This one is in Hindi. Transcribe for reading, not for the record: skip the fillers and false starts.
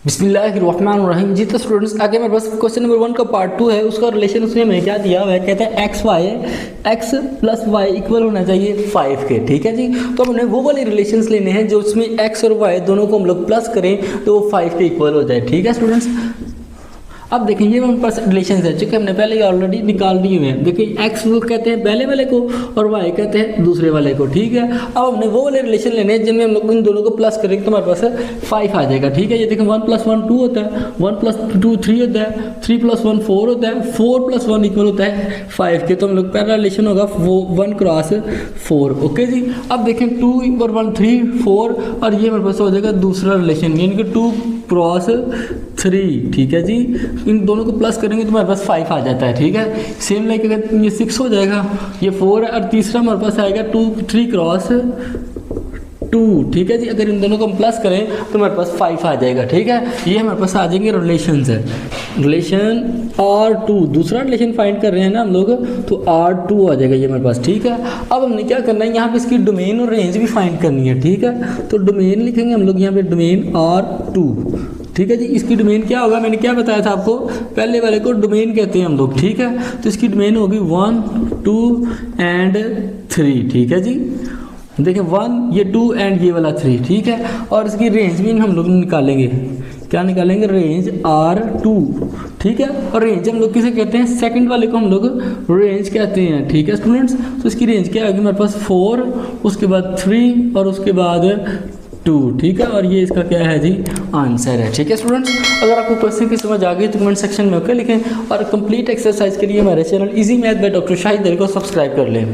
बिस्मिल्लाहिर्रहमानिर्रहीम। जी तो स्टूडेंट्स आगे मेरे पास क्वेश्चन नंबर 1 का पार्ट 2 है। उसका रिलेशन उसने हमें क्या दिया हुआ है, कहते हैं एक्स प्लस वाई इक्वल होना चाहिए 5 के। ठीक है जी, तो हमने वो वाले रिलेशंस लेने हैं जो उसमें एक्स और वाई दोनों को हम लोग प्लस करें तो वो 5 के इक्वल हो जाए। ठीक है स्टूडेंट्स, अब देखें ये हमारे पास रिलेशन है जो कि हमने पहले ही ऑलरेडी निकाल दिए हुए हैं। देखिए एक्स को कहते हैं पहले वाले को और वाई कहते हैं दूसरे वाले को। ठीक है, अब हमने वो वाले रिलेशन लेने हैं जिनमें हम लोग इन दोनों को प्लस करेंगे तो हमारे पास 5 आ जाएगा। ठीक है, ये देखें 1 + 1 2 होता है, 1 + 2 3 होता है, 3 + 1 4 होता है, 4 + 1 इक्वल होता है 5 के। तो हम लोग पहला रिलेशन होगा 1 × 4। ओके जी, अब देखें 2 और 1 3 4 और ये हमारे पास हो जाएगा दूसरा रिलेशन यानी कि 2 × 3। ठीक है जी, इन दोनों को प्लस करेंगे तो हमारे पास 5 आ जाता है। ठीक है, सेम लाइक अगर ये 6 हो जाएगा, ये 4 है और तीसरा हमारे पास आएगा 3 × 2। ठीक है जी, अगर इन दोनों को हम प्लस करें तो हमारे पास 5 आ जाएगा। ठीक है, ये हमारे पास आ जाएंगे रिलेशंस है। रिलेशन R2 दूसरा रिलेशन फाइंड कर रहे हैं ना हम लोग, तो R2 आ जाएगा ये हमारे पास। ठीक है, अब हमने क्या करना है, यहाँ पे इसकी डोमेन और रेंज भी फाइंड करनी है। ठीक है, तो डोमेन लिखेंगे हम लोग यहाँ पे डोमेन R2। ठीक है जी, इसकी डोमेन क्या होगा, मैंने क्या बताया था आपको, पहले वाले को डोमेन कहते हैं हम लोग। ठीक है, तो इसकी डोमेन होगी 1 2 और 3। ठीक है जी, देखिए 1 ये 2 और ये वाला 3। ठीक है, और इसकी रेंज भी हम लोग निकालेंगे। क्या निकालेंगे, रेंज R2। ठीक है, और रेंज हम लोग किसे कहते हैं, सेकंड वाले को हम लोग रेंज कहते हैं। ठीक है स्टूडेंट्स, तो इसकी रेंज क्या होगी हमारे पास 4, उसके बाद 3 और उसके बाद 2। ठीक है, और ये इसका क्या है जी, आंसर है। ठीक है स्टूडेंट्स, अगर आपको क्वेश्चन की समझ आ गई तो कमेंट सेक्शन में ओके लिखें और कंप्लीट एक्सरसाइज के लिए हमारे channel easy math by doctor Shahid को सब्सक्राइब कर लें।